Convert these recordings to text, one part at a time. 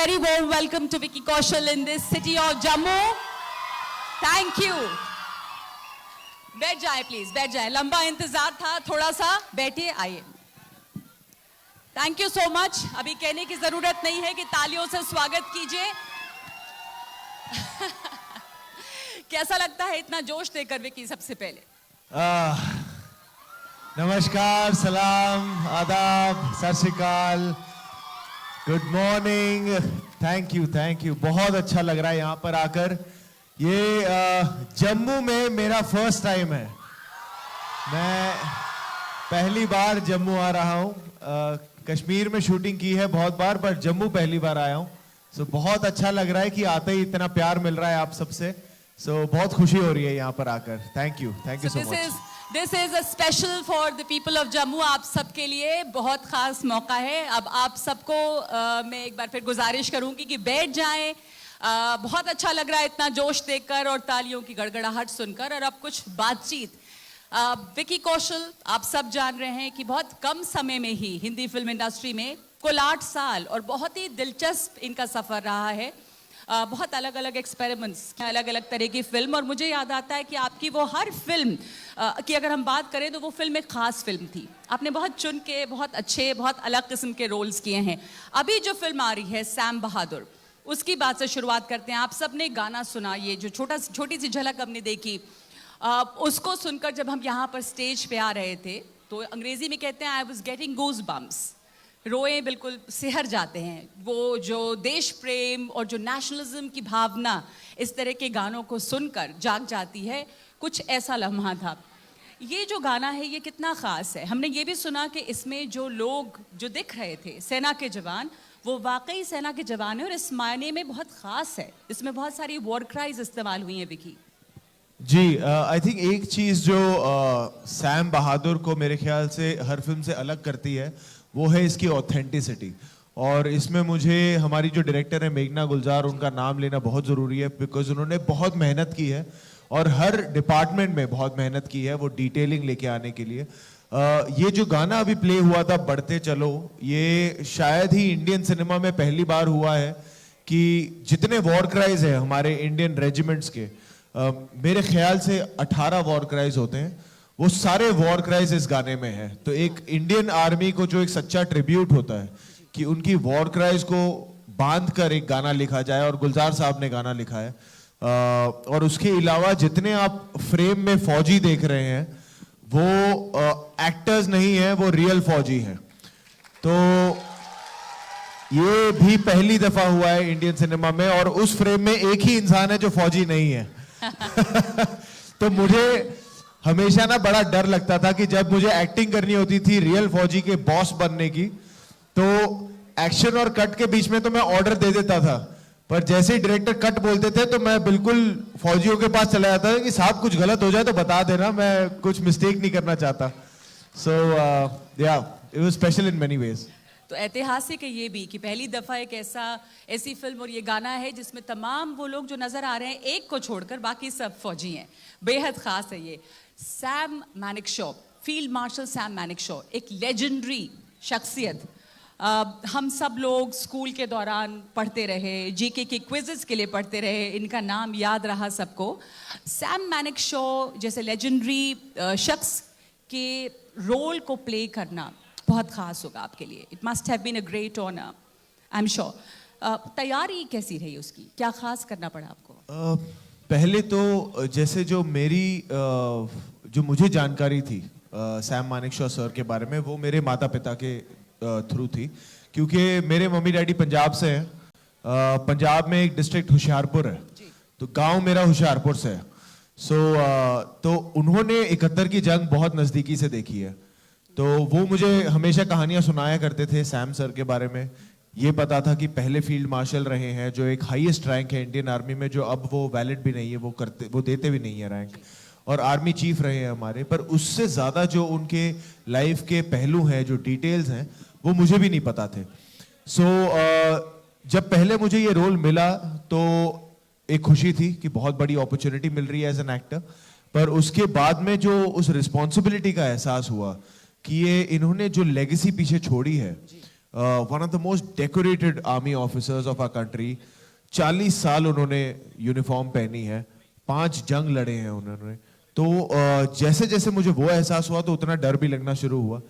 very warm welcome to Vicky Kaushal in this city of Jammu. Thank you. बैठ जाए please, बैठ जाए, लंबा इंतजार था, थोड़ा सा बैठिए, आइए. Thank you so much. अभी कहने की जरूरत नहीं है कि तालियों से स्वागत कीजिए. कैसा लगता है इतना जोश देकर विकी? सबसे पहले नमस्कार, सलाम, आदाब, सत श्री अकाल, गुड मॉर्निंग. Thank you. बहुत अच्छा लग रहा है यहाँ पर आकर. ये जम्मू में मेरा फर्स्ट टाइम है. मैं पहली बार जम्मू आ रहा हूँ. कश्मीर में शूटिंग की है बहुत बार, पर जम्मू पहली बार आया हूँ. सो बहुत अच्छा लग रहा है कि आते ही इतना प्यार मिल रहा है आप सबसे. सो बहुत खुशी हो रही है यहाँ पर आकर. Thank you so much. This is a special for the people of Jammu. आप सबके लिए बहुत खास मौका है. अब आप सबको मैं एक बार फिर गुजारिश करूंगी कि बैठ जाएं. बहुत अच्छा लग रहा है इतना जोश देखकर और तालियों की गड़गड़ाहट सुनकर. और अब कुछ बातचीत. विकी कौशल, आप सब जान रहे हैं कि बहुत कम समय में ही हिंदी फिल्म इंडस्ट्री में कुल 8 साल और बहुत ही दिलचस्प इनका सफर रहा है. बहुत अलग अलग एक्सपेरिमेंट्स, अलग अलग तरह की फिल्म. और मुझे याद आता है कि आपकी वो हर फिल्म की अगर हम बात करें तो वो फिल्म एक खास फिल्म थी. आपने बहुत चुन के बहुत अच्छे, बहुत अलग किस्म के रोल्स किए हैं. अभी जो फिल्म आ रही है सैम बहादुर, उसकी बात से शुरुआत करते हैं. आप सबने गाना सुना, ये जो छोटी सी झलक हमने देखी, उसको सुनकर जब हम यहाँ पर स्टेज पे आ रहे थे तो अंग्रेजी में कहते हैं I was getting goose bumps. रोए बिल्कुल सिहर जाते हैं. वो जो देश प्रेम और जो नेशनलिज्म की भावना इस तरह के गानों को सुनकर जाग जाती है. कुछ ऐसा लम्हा था. ये जो गाना है ये कितना ख़ास है? हमने ये भी सुना कि इसमें जो लोग जो दिख रहे थे सेना के जवान, वो वाकई सेना के जवान हैं और इस मायने में बहुत ख़ास है. इसमें बहुत सारी वॉर क्राइज इस्तेमाल हुई हैं विकी. जी, आई थिंक एक चीज़ जो सैम बहादुर को मेरे ख्याल से हर फिल्म से अलग करती है वो है इसकी ऑथेंटिसिटी. और इसमें मुझे हमारी जो डायरेक्टर है मेघना गुलजार, उनका नाम लेना बहुत ज़रूरी है. बिकॉज उन्होंने बहुत मेहनत की है और हर डिपार्टमेंट में बहुत मेहनत की है वो डिटेलिंग लेके आने के लिए. ये जो गाना अभी प्ले हुआ था बढ़ते चलो, ये शायद ही इंडियन सिनेमा में पहली बार हुआ है कि जितने वॉर क्राइज है हमारे इंडियन रेजिमेंट्स के, मेरे ख्याल से 18 वॉर क्राइज होते हैं, वो सारे वॉर क्राइज इस गाने में है. तो एक इंडियन आर्मी को जो एक सच्चा ट्रिब्यूट होता है कि उनकी वॉर क्राइज को बांध कर एक गाना लिखा जाए, और गुलजार साहब ने गाना लिखा है. और उसके अलावा जितने आप फ्रेम में फौजी देख रहे हैं वो एक्टर्स नहीं है, वो रियल फौजी हैं. तो ये भी पहली दफा हुआ है इंडियन सिनेमा में, और उस फ्रेम में एक ही इंसान है जो फौजी नहीं है. तो मुझे हमेशा ना बड़ा डर लगता था कि जब मुझे एक्टिंग करनी होती थी रियल फौजी के बॉस बनने की, तो एक्शन और कट के बीच में तो मैं ऑर्डर दे देता था, पर जैसे ही डायरेक्टर कट बोलते थे तो मैं बिल्कुल फौजियों के पास चला जाता था कि साहब कुछ गलत हो जाए तो बता देना, मैं कुछ मिस्टेक नहीं करना चाहता. सो या, it was special in many ways. तो ऐतिहासिक है ये भी कि पहली दफ़ा एक ऐसी फिल्म और ये गाना है जिसमें तमाम वो लोग जो नज़र आ रहे हैं एक को छोड़कर बाकी सब फौजी हैं. बेहद ख़ास है ये. Sam Manekshaw, field marshal Sam Manekshaw, एक लेजेंडरी शख्सियत. हम सब लोग स्कूल के दौरान पढ़ते रहे, जीके के क्विज़ेस के लिए पढ़ते रहे, इनका नाम याद रहा सबको. सैम मानेकशॉ जैसे लेजेंडरी शख्स के रोल को प्ले करना बहुत ख़ास होगा आपके लिए. It must have been a great honour, I am sure. तैयारी कैसी रही उसकी? क्या ख़ास करना पड़ा आपको? पहले तो जैसे जो मेरी जो मुझे जानकारी थी सैम मानेकशॉ सर के बारे में, वो मेरे माता पिता के थ्रू थी, क्योंकि मेरे मम्मी डैडी पंजाब से हैं. पंजाब में एक डिस्ट्रिक्ट होशियारपुर है, तो गांव मेरा होशियारपुर से है. तो उन्होंने 71 की जंग बहुत नज़दीकी से देखी है. तो वो मुझे हमेशा कहानियां सुनाया करते थे सैम सर के बारे में. ये पता था कि पहले फील्ड मार्शल रहे हैं, जो एक हाईएस्ट रैंक है इंडियन आर्मी में, जो अब वो वैलिड भी नहीं है, वो देते भी नहीं है रैंक. और आर्मी चीफ रहे हैं हमारे. पर उससे ज़्यादा जो उनके लाइफ के पहलू हैं, जो डिटेल्स हैं, वो मुझे भी नहीं पता थे. जब पहले मुझे ये रोल मिला तो एक खुशी थी कि बहुत बड़ी अपॉर्चुनिटी मिल रही है एज एन एक्टर. पर उसके बाद में जो उस रिस्पॉन्सिबिलिटी का एहसास हुआ कि ये इन्होंने जो लेगेसी पीछे छोड़ी है one of the most decorated army officers of our country. 40 साल उन्होंने यूनिफॉर्म पहनी है, 5 जंग लड़े हैं उन्होंने. तो जैसे जैसे मुझे वो एहसास हुआ तो उतना डर भी लगना शुरू हुआ.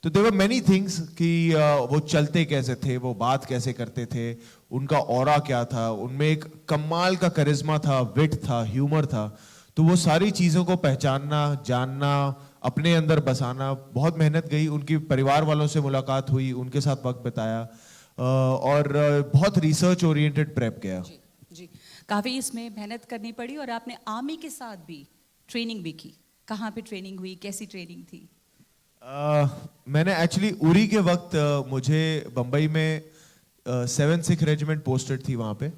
तो देयर वर मेनी थिंग्स कि वो चलते कैसे थे, वो बात कैसे करते थे, उनका ऑरा क्या था, उनमें एक कमाल का करिश्मा था, विट था, ह्यूमर था. तो वो सारी चीज़ों को पहचानना, जानना, अपने अंदर बसाना बहुत मेहनत गई. उनकी परिवार वालों से मुलाकात हुई, उनके साथ वक्त बिताया और बहुत रिसर्च ओरिएंटेड प्रेप किया. जी जी, काफ़ी इसमें मेहनत करनी पड़ी और आपने आर्मी के साथ भी ट्रेनिंग भी की. कहाँ पे ट्रेनिंग हुई, कैसी ट्रेनिंग थी? मैंने एक्चुअली उरी के वक्त मुझे बम्बई में 7th सिख रेजिमेंट पोस्टेड थी वहाँ पे.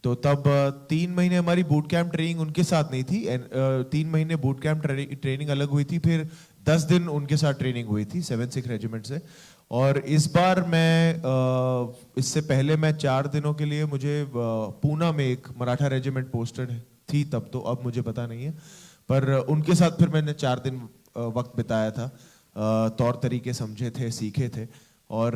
तो तब 3 महीने हमारी बूट कैंप ट्रेनिंग उनके साथ नहीं थी. 3 महीने बूट कैंप ट्रेनिंग अलग हुई थी, फिर 10 दिन उनके साथ ट्रेनिंग हुई थी 7th सिख रेजिमेंट से. और इस बार मैं इससे पहले मैं 4 दिनों के लिए मुझे पूना में एक मराठा रेजिमेंट पोस्टेड थी तब, तो अब मुझे पता नहीं है, पर उनके साथ फिर मैंने 4 दिन वक्त बिताया था. तौर तरीके समझे थे, सीखे थे. और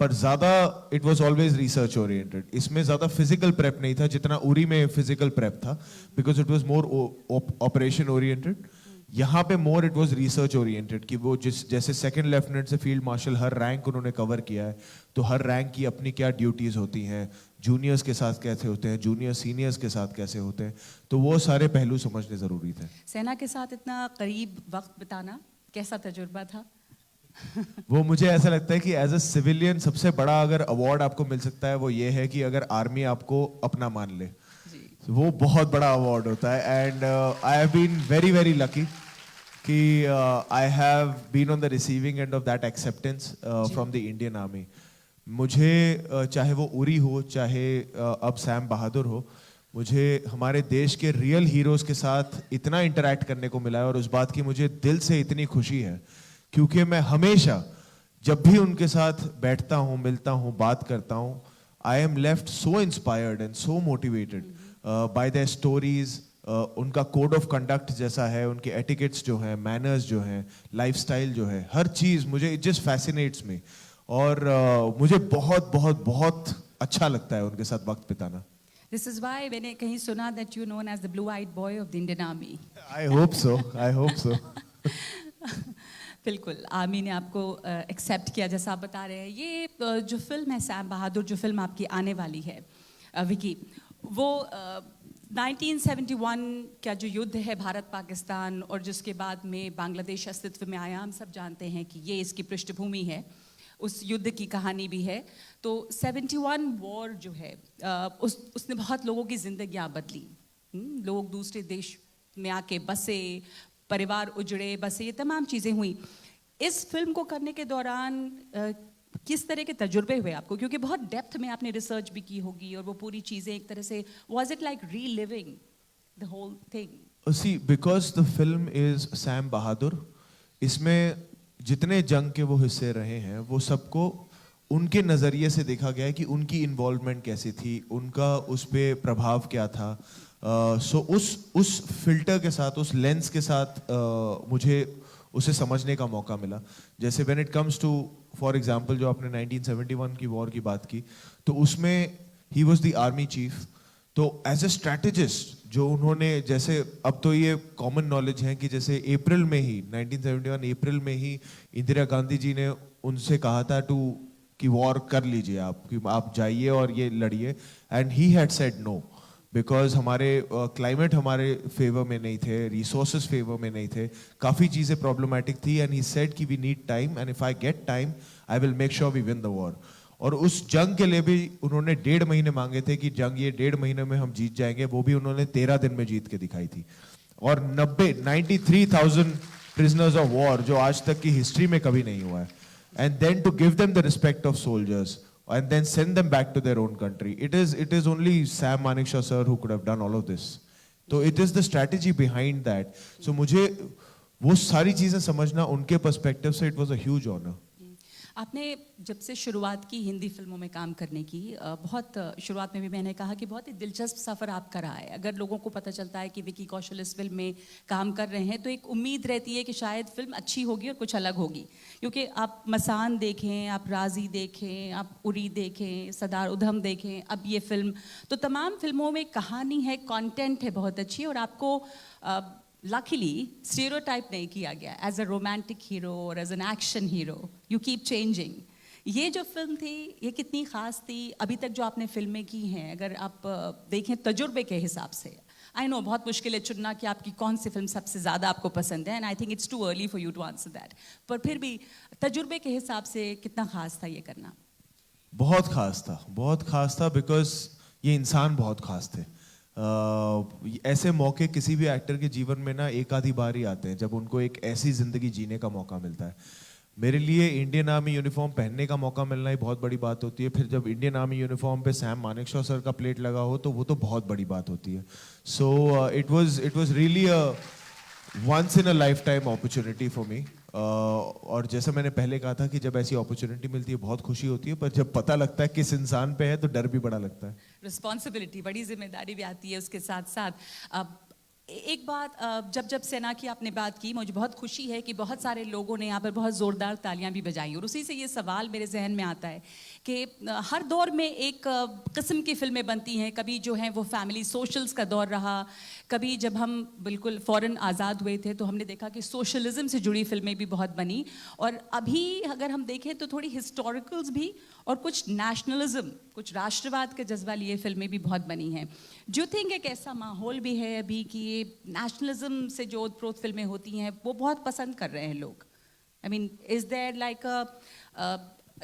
पर ज़्यादा it was always research oriented. इसमें ज़्यादा फिजिकल प्रेप नहीं था जितना उरी में फिजिकल प्रेप था, because it was more operation oriented. यहाँ पे more it was research oriented कि वो जैसे सेकंड लेफ्टिनेंट से फील्ड मार्शल हर रैंक उन्होंने कवर किया है, तो हर रैंक की अपनी क्या ड्यूटीज़ होती हैं, जूनियर्स के साथ कैसे होते हैं, जूनियर सीनियर्स के साथ कैसे होते हैं, तो वो सारे पहलू समझने ज़रूरी थे. सेना के साथ इतना करीब वक्त बिताना कैसा तजुर्बा था? वो मुझे ऐसा लगता है कि एज अ सिविलियन सबसे बड़ा अगर अवार्ड आपको मिल सकता है वो ये है कि अगर आर्मी आपको अपना मान ले. वो बहुत बड़ा अवार्ड होता है. And I have been very very lucky कि I have been on the receiving end of that acceptance from the Indian Army. मुझे चाहे वो उरी हो, चाहे अब सैम बहादुर हो, मुझे हमारे देश के रियल हीरोज के साथ इतना इंटरैक्ट करने को मिला है और उस बात की मुझे दिल से इतनी खुशी है, क्योंकि मैं हमेशा जब भी उनके साथ बैठता हूँ, मिलता हूँ, बात करता हूँ, I am left so inspired and so motivated by their stories. उनका कोड ऑफ कंडक्ट जैसा है, उनके एटिकेट्स जो हैं, मैनर्स जो हैं, लाइफस्टाइल जो है, हर चीज़ मुझे इट जस्ट फैसिनेट्स मी. और मुझे बहुत बहुत बहुत अच्छा लगता है उनके साथ वक्त बिताना. This is why मैंने कहीं सुना that you known as the blue-eyed boy of the Indian Army. I hope so. I hope so. बिल्कुल, आर्मी ने आपको एक्सेप्ट किया जैसा आप बता रहे हैं. ये जो फिल्म है सैम बहादुर, जो फिल्म आपकी आने वाली है विकी, वो 1971 का जो युद्ध है भारत पाकिस्तान और जिसके बाद में बांग्लादेश अस्तित्व में आया, हम सब जानते हैं कि ये इसकी पृष्ठभूमि है, उस युद्ध की कहानी भी है. तो 71 वॉर जो है उसने बहुत लोगों की जिंदगियां बदली. लोग दूसरे देश में आके बसे, परिवार उजड़े, बसे, ये तमाम चीज़ें हुई. इस फिल्म को करने के दौरान किस तरह के तजुर्बे हुए आपको, क्योंकि बहुत डेप्थ में आपने रिसर्च भी की होगी और वो पूरी चीज़ें एक तरह से, was it like reliving the whole thing? See, because the film is Sam Bahadur, इसमें जितने जंग के वो हिस्से रहे हैं वो सबको उनके नज़रिए से देखा गया है कि उनकी इन्वॉल्वमेंट कैसी थी, उनका उस पर प्रभाव क्या था. सो उस फिल्टर के साथ, उस लेंस के साथ मुझे उसे समझने का मौका मिला. जैसे when it comes to for example जो आपने 1971 की वॉर की बात की, तो उसमें he was the army chief. तो एज ए स्ट्रैटेजिस्ट जो उन्होंने, जैसे अब तो ये कॉमन नॉलेज है कि जैसे अप्रैल में ही 1971 अप्रैल में ही इंदिरा गांधी जी ने उनसे कहा था कि वॉर कर लीजिए आप, कि आप जाइए और ये लड़िए. And he had said no, because हमारे क्लाइमेट हमारे फेवर में नहीं थे, रिसोर्सेज फेवर में नहीं थे, काफ़ी चीज़ें प्रॉब्लमेटिक थी. एंड ही सेड कि we need time and if I get time I will make sure we win the war. और उस जंग के लिए भी उन्होंने 1.5 महीने मांगे थे कि जंग ये 1.5 महीने में हम जीत जाएंगे, वो भी उन्होंने 13 दिन में जीत के दिखाई थी. और 93,000 प्रिजनर्स ऑफ वॉर जो आज तक की हिस्ट्री में कभी नहीं हुआ है. And then to give them the respect of soldiers and then send them back to their own country. It is only Sam Manekshaw sir who could have done all of this. So it is the strategy behind that. So मुझे वो सारी चीजें समझना उनके perspective से it was a huge honor. आपने जब से शुरुआत की हिंदी फिल्मों में काम करने की, बहुत शुरुआत में भी मैंने कहा कि बहुत ही दिलचस्प सफ़र आपका रहा है। अगर लोगों को पता चलता है कि विकी कौशल इस फिल्म में काम कर रहे हैं तो एक उम्मीद रहती है कि शायद फिल्म अच्छी होगी और कुछ अलग होगी, क्योंकि आप मसान देखें, आप राजी देखें, आप उरी देखें, सरदार उधम देखें, अब ये फिल्म, तो तमाम फिल्मों में कहानी है, कंटेंट है बहुत अच्छी, और आपको लकीली स्टीरियोटाइप नहीं किया गया एज अ रोमांटिक हीरो और as an action hero. You keep changing. ये जो फिल्म थी ये कितनी ख़ास थी? अभी तक जो आपने फिल्में की हैं, अगर आप देखें तजुर्बे के हिसाब से, आई नो बहुत मुश्किल है चुनना कि आपकी कौन सी फिल्म सबसे ज़्यादा आपको पसंद है, and I think it's too early for you to answer that, पर फिर भी तजुर्बे के हिसाब से कितना ख़ास था ये करना? बहुत खास था, बहुत खास था, बिकॉज ये इंसान बहुत खास थे। ऐसे मौके किसी भी एक्टर के जीवन में ना एक आधी बार ही आते हैं, जब उनको एक ऐसी जिंदगी जीने का मौका मिलता है। मेरे लिए इंडियन आर्मी यूनिफॉर्म पहनने का मौका मिलना ही बहुत बड़ी बात होती है। फिर जब इंडियन आर्मी यूनिफॉर्म पे सैम मानेकशॉ सर का प्लेट लगा हो तो वो तो बहुत बड़ी बात होती है। So it was really a once in a lifetime opportunity for me. और जैसे मैंने पहले कहा था कि जब ऐसी अपॉर्चुनिटी मिलती है बहुत खुशी होती है, पर जब पता लगता है किस इंसान पे है तो डर भी बड़ा लगता है। रिस्पॉन्सिबिलिटी, बड़ी जिम्मेदारी भी आती है उसके साथ साथ। अब एक बात, जब जब सेना की आपने बात की, मुझे बहुत खुशी है कि बहुत सारे लोगों ने यहाँ पर बहुत ज़ोरदार तालियां भी बजाई, और उसी से ये सवाल मेरे जहन में आता है कि हर दौर में एक किस्म की फिल्में बनती हैं। कभी जो है वो फैमिली सोशल्स का दौर रहा, कभी जब हम बिल्कुल फ़ौरन आज़ाद हुए थे तो हमने देखा कि सोशलिज़म से जुड़ी फिल्में भी बहुत बनी, और अभी अगर हम देखें तो थोड़ी हिस्टोरिकल्स भी और कुछ नेशनलिज्म, कुछ राष्ट्रवाद के जज्बा लिए फिल्में भी बहुत बनी हैं। जो थिंक एक ऐसा माहौल भी है अभी कि ये नेशनलिज्म से जो ओतप्रोत फिल्में होती हैं वो बहुत पसंद कर रहे हैं लोग। I mean, is there like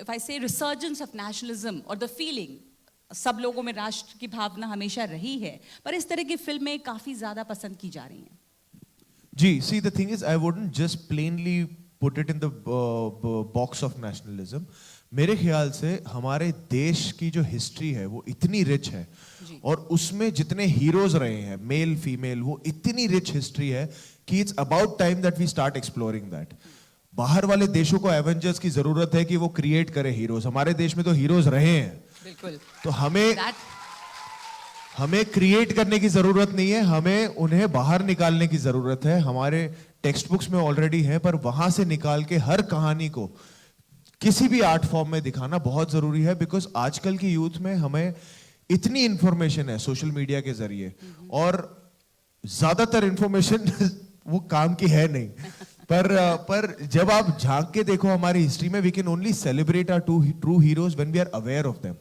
if I say resurgence of nationalism और द फीलिंग, सब लोगों में राष्ट्र की भावना हमेशा रही है, पर इस तरह की फिल्में काफ़ी ज़्यादा पसंद की जा रही हैं। जी, see the thing is I wouldn't just plainly put it in the box of nationalism. मेरे ख्याल से हमारे देश की जो हिस्ट्री है वो इतनी रिच है, और उसमें जितने हीरोज रहे हैं मेल फीमेल, वो इतनी रिच हिस्ट्री है कि it's about time that we start exploring that. बाहर वाले देशों को एवेंजर्स की जरूरत है कि वो क्रिएट करे हीरोज। हमारे देश में तो हीरोज रहे हैं, बिल्कुल, तो हमें क्रिएट करने की जरूरत नहीं है, हमें उन्हें बाहर निकालने की जरूरत है। हमारे टेक्स्ट बुक्स में ऑलरेडी है, पर वहां से निकाल के हर कहानी को किसी भी आर्ट फॉर्म में दिखाना बहुत जरूरी है। बिकॉज आजकल की यूथ में हमें इतनी इंफॉर्मेशन है सोशल मीडिया के जरिए, और ज्यादातर इंफॉर्मेशन वो काम की है नहीं। पर जब आप झांक के देखो हमारी हिस्ट्री में, we can only celebrate our true heroes when we are aware of them.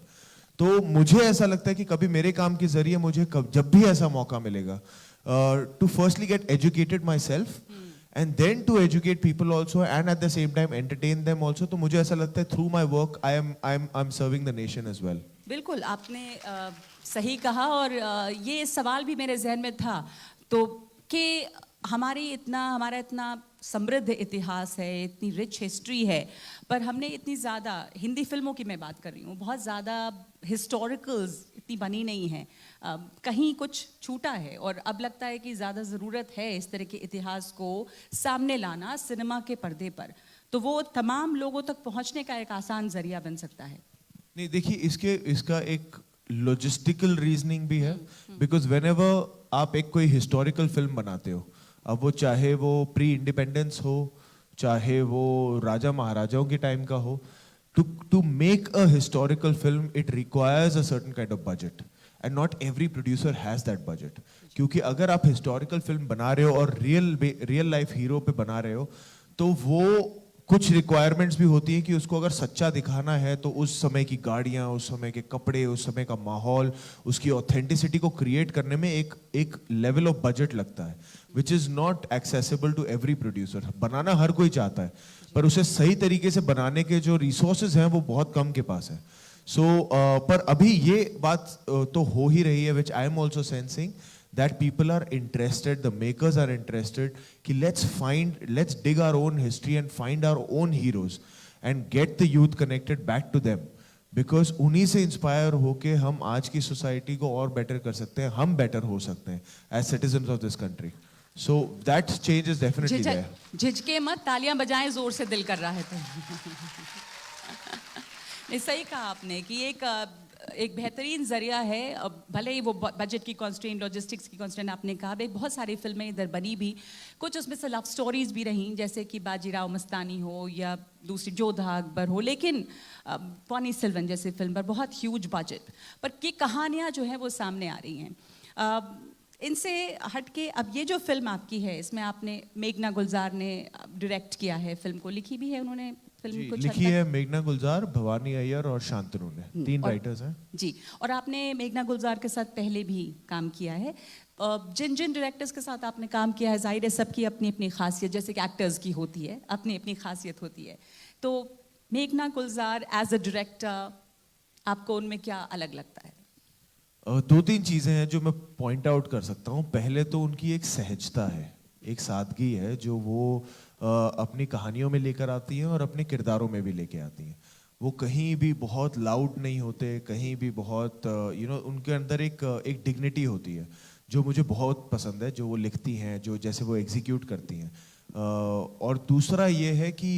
तो मुझे ऐसा लगता है कि कभी मेरे काम के जरिए मुझे जब भी ऐसा मौका मिलेगा to firstly get educated myself, and then to educate people also, and at the same time entertain them also, तो मुझे ऐसा लगता है through my work I'm serving the nation as well. बिल्कुल, आपने सही कहा, और ये सवाल भी मेरे जहन में था तो कि हमारा इतना समृद्ध इतिहास है, इतनी रिच हिस्ट्री है, पर हमने इतनी ज़्यादा, हिंदी फिल्मों की मैं बात कर रही हूँ, बहुत ज़्यादा हिस्टोरिकल्स इतनी बनी नहीं है, कहीं कुछ छूटा है, और अब लगता है कि ज़्यादा ज़रूरत है इस तरह के इतिहास को सामने लाना सिनेमा के पर्दे पर, तो वो तमाम लोगों तक पहुँचने का एक आसान जरिया बन सकता है। नहीं, देखिए इसका एक लॉजिस्टिकल रीजनिंग भी है, बिकॉज व्हेनेवर आप एक कोई हिस्टोरिकल फिल्म बनाते हो, अब वो चाहे वो प्री इंडिपेंडेंस हो, चाहे वो राजा महाराजाओं के टाइम का हो, to make a historical film it requires a certain kind of budget, and not every producer has that budget. क्योंकि अगर आप historical film बना रहे हो और real life hero पे बना रहे हो, तो वो कुछ रिक्वायरमेंट्स भी होती है कि उसको अगर सच्चा दिखाना है तो उस समय की गाड़ियाँ, उस समय के कपड़े, उस समय का माहौल, उसकी ऑथेंटिसिटी को क्रिएट करने में एक लेवल ऑफ बजट लगता है, which is not accessible to every producer. बनाना हर कोई चाहता है, पर उसे सही तरीके से बनाने के जो रिसोर्सेज हैं वो बहुत कम के पास है। पर अभी ये बात तो हो ही रही है, which I am also sensing that people are interested, the makers are interested कि let's dig our own history and find our own heroes and get the youth connected back to them, because उन्हीं से inspire होके हम आज की society को और better कर सकते हैं, हम बेटर हो सकते हैं as citizens of this country. So that change is definitely there. झिझके मत, तालियां बजाएं, जोर से दिल कर रहा है तो। नहीं, सही कहा आपने कि एक बेहतरीन जरिया है। भले ही वो बजट की कॉन्स्ट्रेंट, लॉजिस्टिक्स की कॉन्स्ट्रेंट आपने कहा, भाई बहुत सारी फिल्में इधर बनी भी, कुछ उसमें से लव स्टोरीज भी रहीं, जैसे कि बाजीराव मस्तानी हो या दूसरी जोधा अकबर हो, लेकिन पॉनी सिल्वन जैसी फिल्म पर बहुत ह्यूज बजट पर की कहानियाँ जो हैं वो सामने आ रही हैं। इनसे हटके अब ये जो फिल्म आपकी है, इसमें आपने मेघना गुलजार ने डायरेक्ट किया है, फिल्म को लिखी भी है उन्होंने, फिल्म जी, कुछ हद लिखी तक- है मेघना गुलजार, भवानी अय्यर और शांतनु ने, 3 और- राइटर्स हैं। जी, और आपने मेघना गुलजार के साथ पहले भी काम किया है। जिन जिन डायरेक्टर्स के साथ आपने काम किया है, जाहिर है सबकी अपनी अपनी खासियत, जैसे कि एक्टर्स की होती है, अपनी अपनी खासियत होती है। तो मेघना गुलजार एज अ डायरेक्टर, आपको उनमें क्या अलग लगता है? 2-3 चीजें हैं जो मैं पॉइंट आउट कर सकता हूँ। पहले तो उनकी एक सहजता है, एक सादगी है जो वो अपनी कहानियों में लेकर आती हैं और अपने किरदारों में भी लेके आती हैं। वो कहीं भी बहुत लाउड नहीं होते, कहीं भी बहुत उनके अंदर एक डिग्निटी होती है जो मुझे बहुत पसंद है, जो वो लिखती हैं, जो जैसे वो एग्जीक्यूट करती हैं। और दूसरा ये है कि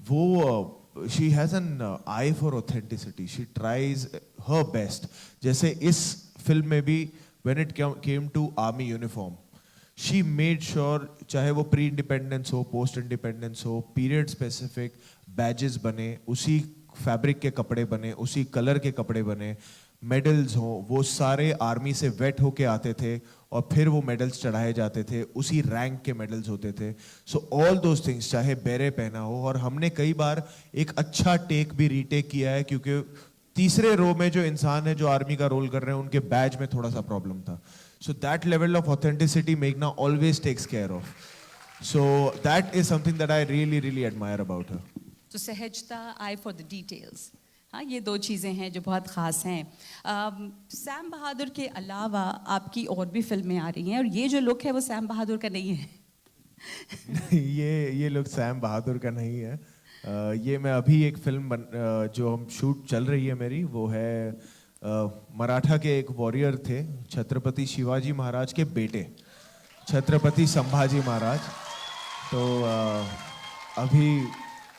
वो she has an eye for authenticity, she tries her best. जैसे इस फिल्म में भी when it came to army uniform, she made sure, चाहे वो प्री इंडिपेंडेंस हो, पोस्ट इंडिपेंडेंस हो, पीरियड स्पेसिफिक बैजेस बने, उसी फैब्रिक के कपड़े बने, उसी कलर के कपड़े बने, मेडल्स हों, वो सारे आर्मी से वेट होके आते थे और फिर वो मेडल्स चढ़ाए जाते थे, उसी रैंक के मेडल्स होते थे। सो ऑल दोज थिंग्स, चाहे बेरे पहना हो, और हमने कई बार एक अच्छा टेक भी रीटेक किया है, क्योंकि तीसरे रो में जो इंसान है जो आर्मी का रोल कर रहे हैं, उनके बैज में थोड़ा सा प्रॉब्लम था। So that level of authenticity Meghna always takes care of. So that is something that I really, really admire about her. तो सहजता, आई फॉर द डिटेल्स, हाँ, ये 2 चीज़ें हैं जो बहुत ख़ास हैं। सैम बहादुर के अलावा आपकी और भी फिल्में आ रही हैं, और ये जो लुक है वो सैम बहादुर का नहीं है। ये लोग सैम बहादुर का नहीं है। ये मैं अभी एक फिल्म जो हम शूट चल रही है मेरी, वो है मराठा के एक वॉरियर थे, छत्रपति शिवाजी महाराज के बेटे, छत्रपति संभाजी महाराज। तो अभी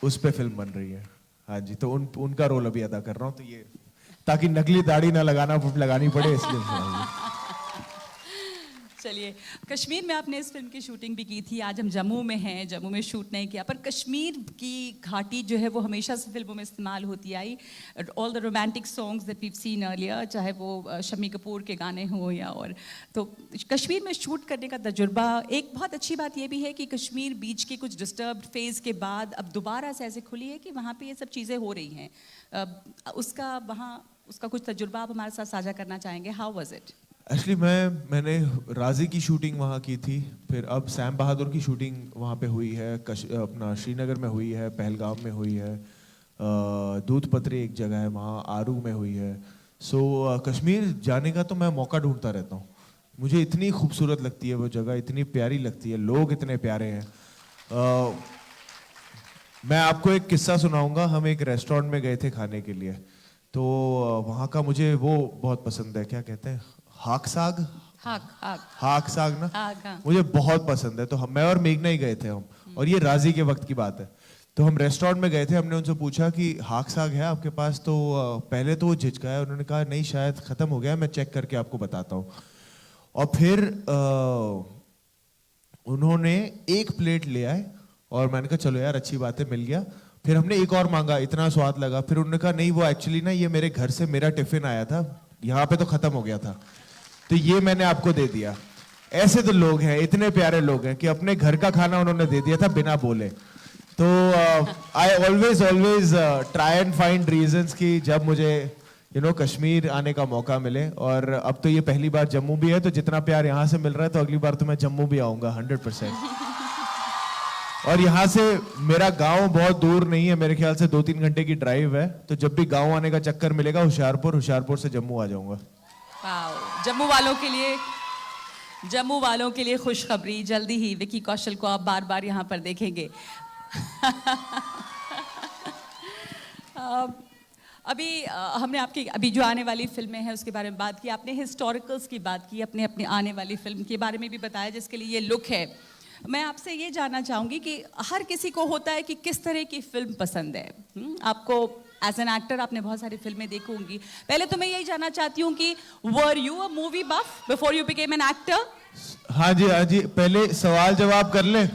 उस पे फिल्म बन रही है। हाँ जी, तो उनका रोल अभी अदा कर रहा हूँ, तो ये ताकि नकली दाढ़ी ना लगानी पड़े, इसलिए। चलिए, कश्मीर में आपने इस फिल्म की शूटिंग भी की थी। आज हम जम्मू में हैं, जम्मू में शूट नहीं किया, पर कश्मीर की घाटी जो है वो हमेशा से फिल्मों में इस्तेमाल होती आई। All the romantic songs that we've seen earlier, चाहे वो शम्मी कपूर के गाने हों या और, तो कश्मीर में शूट करने का तजुर्बा, एक बहुत अच्छी बात ये भी है कि कश्मीर बीच के कुछ डिस्टर्ब फेज़ के बाद अब दोबारा से ऐसे खुली है कि वहाँ पर ये सब चीज़ें हो रही हैं। उसका कुछ तजुर्बा आप हमारे साथ साझा करना चाहेंगे? How was it? एक्चुअली मैंने राजी की शूटिंग वहाँ की थी, फिर अब सैम बहादुर की शूटिंग वहाँ पे हुई है, अपना श्रीनगर में हुई है, पहलगाम में हुई है, दूधपत्री एक जगह है वहाँ, आरू में हुई है। सो कश्मीर जाने का तो मैं मौका ढूंढता रहता हूँ। मुझे इतनी खूबसूरत लगती है वो जगह, इतनी प्यारी लगती है, लोग इतने प्यारे हैं। मैं आपको एक किस्सा सुनाऊंगा। हम एक रेस्टोरेंट में गए थे खाने के लिए, तो वहाँ का मुझे वो बहुत पसंद है, क्या कहते हैं, हाक साग ना, हाँ। मुझे बहुत पसंद है। तो मैं और मेघना ही गए थे हम, और ये राजी के वक्त की बात है। तो हम रेस्टोरेंट में गए थे, हमने उनसे पूछा कि हाक साग है आपके पास? तो पहले तो वो झिझकाया, उन्होंने कहा नहीं शायद खत्म हो गया, मैं चेक करके आपको बताता हूँ। और फिर उन्होंने एक प्लेट ले आए, और मैंने कहा चलो यार अच्छी बात है, मिल गया। फिर हमने एक और मांगा, इतना स्वाद लगा। फिर उन्होंने कहा नहीं, वो एक्चुअली ना ये मेरे घर से मेरा टिफिन आया था, यहाँ पे तो खत्म हो गया था, तो ये मैंने आपको दे दिया। ऐसे तो लोग हैं, इतने प्यारे लोग हैं कि अपने घर का खाना उन्होंने दे दिया था बिना बोले। तो I always try and find reasons कि जब मुझे कश्मीर आने का मौका मिले। और अब तो ये पहली बार जम्मू भी है, तो जितना प्यार यहाँ से मिल रहा है, तो अगली बार तो मैं जम्मू भी आऊंगा 100%। और यहाँ से मेरा गांव बहुत दूर नहीं है, मेरे ख्याल से 2-3 घंटे की ड्राइव है, तो जब भी गांव आने का चक्कर मिलेगा, होशियारपुर से जम्मू आ जाऊंगा। जम्मू वालों के लिए खुशखबरी, जल्दी ही विकी कौशल को आप बार बार यहाँ पर देखेंगे। अभी हमने आपकी अभी जो आने वाली फिल्में हैं उसके बारे में बात की, आपने हिस्टोरिकल्स की बात की, अपने आने वाली फिल्म के बारे में भी बताया जिसके लिए ये लुक है। मैं आपसे ये जानना चाहूँगी कि हर किसी को होता है कि किस तरह की फिल्म पसंद है। आपको एज एन एक्टर आपने बहुत सारी फिल्में देखी होंगी। पहले तो मैं यही जानना चाहती हूँ कि were you a movie buff before you became an actor? हाँ जी, पहले सवाल जवाब कर ले।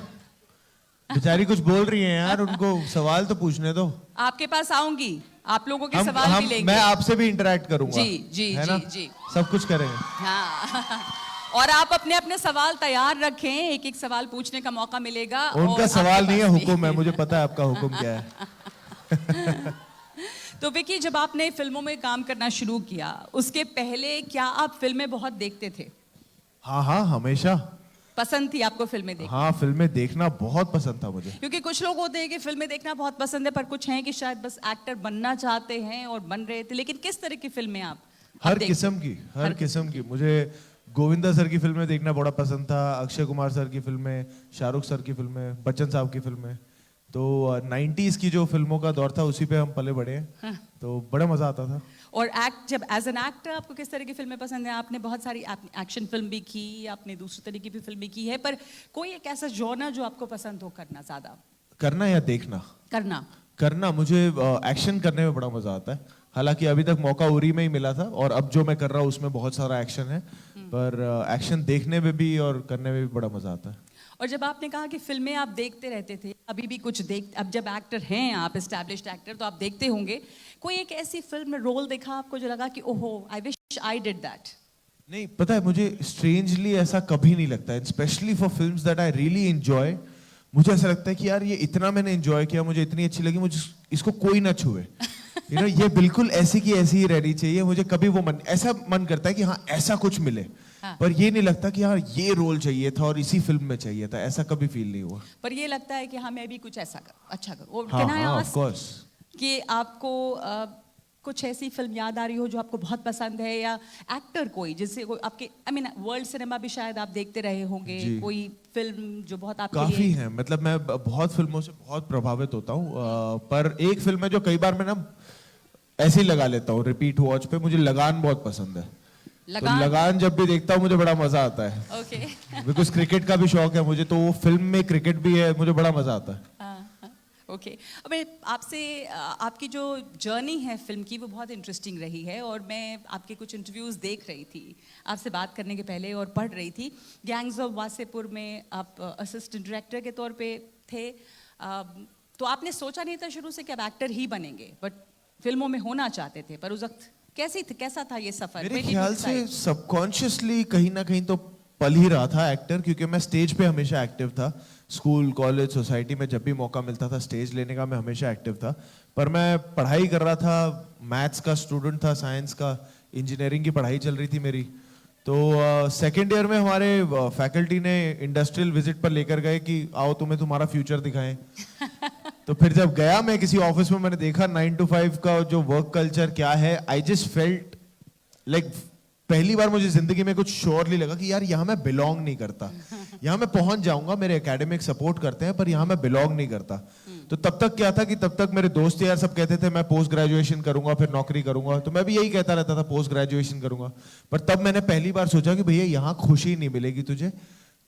बेचारी कुछ बोल रही हैं यार, उनको सवाल तो पूछने दो। आपके पास आऊंगी, आप लोगों के सवाल भी लेंगे। मैं आपसे भी इंटरेक्ट करूंगा। जी है जी ना? जी। सब कुछ करेंगे। हाँ और आप अपने अपने सवाल तैयार रखें, एक एक सवाल पूछने का मौका मिलेगा। उनका और सवाल नहीं है, आपके पास हुक्म है। भी। मुझे पता है आपका हुक्म क्या है। तो विकी, जब आपने फिल्मों में काम करना शुरू किया, उसके पहले क्या आप फिल्में बहुत देखते थे? हाँ, हमेशा। पसंद थी आपको फिल्में देखना? हाँ, फिल्में देखना बहुत पसंद था मुझे। क्योंकि कुछ लोग होते हैं कि फिल्में देखना बहुत पसंद है, पर कुछ हैं कि शायद बस एक्टर बनना चाहते हैं और बन रहे थे। लेकिन किस तरह की फिल्में आप हर देखते? किस्म की, हर किस्म की। मुझे गोविंदा सर की फिल्में देखना बड़ा पसंद था, अक्षय कुमार सर की फिल्में, शाहरुख सर की फिल्में, बच्चन साहब की फिल्में। तो 90s की जो फिल्मों का दौर था उसी पे हम पले बड़े हैं। हाँ। तो बड़ा मजा आता था। और जब एज एन एक्टर आपको किस तरह की फिल्में पसंद है? आपने बहुत सारी एक्शन फिल्म भी की, आपने दूसरी तरह की भी फिल्म भी की है, पर कोई एक ऐसा जॉनर जो आपको पसंद हो करना ज्यादा? करना या देखना? करना। मुझे एक्शन करने में बड़ा मजा आता है। हालांकि अभी तक मौका उरी में ही मिला था, और अब जो मैं कर रहा हूँ उसमें बहुत सारा एक्शन है, पर एक्शन देखने में भी और करने में भी बड़ा मजा आता है। और जब आपने कहा कि फिल्में आप देखते रहते थे, अभी भी कुछ अब जब एक्टर हैं आप, एस्टैब्लिश्ड एक्टर, तो आप देखते होंगे, कोई एक ऐसी फिल्म में रोल देखा आपको जो लगा कि ओहो, I wish I did that? नहीं, पता है, मुझे स्ट्रेंजली ऐसा कभी नहीं लगता है, specially for films that I really enjoy. मुझे ऐसा लगता है कि यार ये इतना मैंने एंजॉय किया, मुझे इतनी अच्छी लगी, मुझे इसको कोई ना छुए। ये बिल्कुल ऐसी की ऐसी ही रहनी चाहिए। मुझे कभी वो ऐसा मन करता है कि हाँ, ऐसा कुछ मिले। हाँ। पर ये नहीं लगता कि यार ये रोल चाहिए था और इसी फिल्म में चाहिए था, ऐसा कभी फील नहीं हुआ। पर ये लगता है कि हाँ, मैं भी कुछ ऐसा अच्छा करूँ। हाँ, ऑफ कोर्स। कि आपको कुछ ऐसी फिल्म याद आ रही हो जो आपको बहुत पसंद है, या एक्टर कोई जिससे आपके, आई मीन वर्ल्ड सिनेमा भी शायद आप देखते रहे होंगे, कोई फिल्म जो बहुत आपके काफी लिए... है। मतलब मैं बहुत फिल्मों से बहुत प्रभावित होता हूँ, पर एक फिल्म है जो कई बार मैं ना ऐसे ही लगा लेता हूँ रिपीट वॉच पे। मुझे लगान बहुत पसंद है। लगान? तो लगान जब भी देखता हूँ मुझे बड़ा मजा आता है। ओके। बिकॉज क्रिकेट का भी शौक है मुझे, तो वो फिल्म में क्रिकेट भी है, मुझे बड़ा मजा आता है। ओके। अब मैं आपसे, आपकी जो जर्नी है फिल्म की, वो बहुत इंटरेस्टिंग रही है, और मैं आपके कुछ इंटरव्यूज़ देख रही थी आपसे बात करने के पहले, और पढ़ रही थी। गैंग्स ऑफ वासेपुर में आप असिस्टेंट डायरेक्टर के तौर पे थे। तो आपने सोचा नहीं था शुरू से कि आप एक्टर ही बनेंगे, बट फिल्मों में होना चाहते थे। पर उस वक्त कैसा था ये सफर? मेरे ख्याल से सबकॉन्शियसली कहीं ना कहीं तो पल ही रहा था एक्टर, क्योंकि मैं स्टेज पे हमेशा एक्टिव था। स्कूल, कॉलेज, सोसाइटी में जब भी मौका मिलता था स्टेज लेने का, मैं हमेशा एक्टिव था। पर मैं पढ़ाई कर रहा था, मैथ्स का स्टूडेंट था, साइंस का, इंजीनियरिंग की पढ़ाई चल रही थी मेरी। तो सेकेंड ईयर में हमारे फैकल्टी ने इंडस्ट्रियल विजिट पर लेकर गए कि आओ तुम्हें तुम्हारा फ्यूचर दिखाएं। तो फिर जब गया मैं किसी ऑफिस में, मैंने देखा 9 to 5 का जो वर्क कल्चर क्या है। आई जस्ट फेल्ट लाइक पहली बार मुझे जिंदगी में कुछ श्योरली लगा कि यार यहाँ मैं बिलोंग नहीं करता। यहाँ मैं पहुंच जाऊंगा, मेरे एकेडमिक सपोर्ट करते हैं, पर यहाँ मैं बिलोंग नहीं करता। तो तब तक क्या था कि तब तक मेरे दोस्त यार सब कहते थे मैं पोस्ट ग्रेजुएशन करूंगा, फिर नौकरी करूंगा। तो मैं भी यही कहता रहता था पोस्ट ग्रेजुएशन करूंगा। पर तब मैंने पहली बार सोचा कि भैया यहाँ खुशी नहीं मिलेगी तुझे,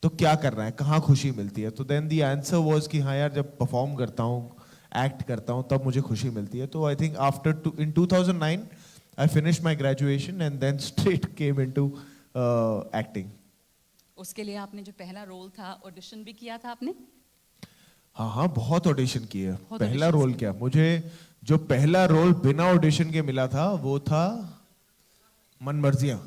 तो क्या करना है, कहाँ खुशी मिलती है? तो देन दी आंसर वाज कि हाँ यार, जब परफॉर्म करता हूँ, एक्ट करता हूँ, तब मुझे खुशी मिलती है। तो I think after in 2009 I finished my graduation and then straight came into acting. उसके लिए आपने जो पहला रोल था, ऑडिशन भी किया था आपने? हाँ, बहुत ऑडिशन किए। पहला auditions रोल क्या, मुझे जो पहला रोल बिना ऑडिशन के मिला था वो था मन मर्जियां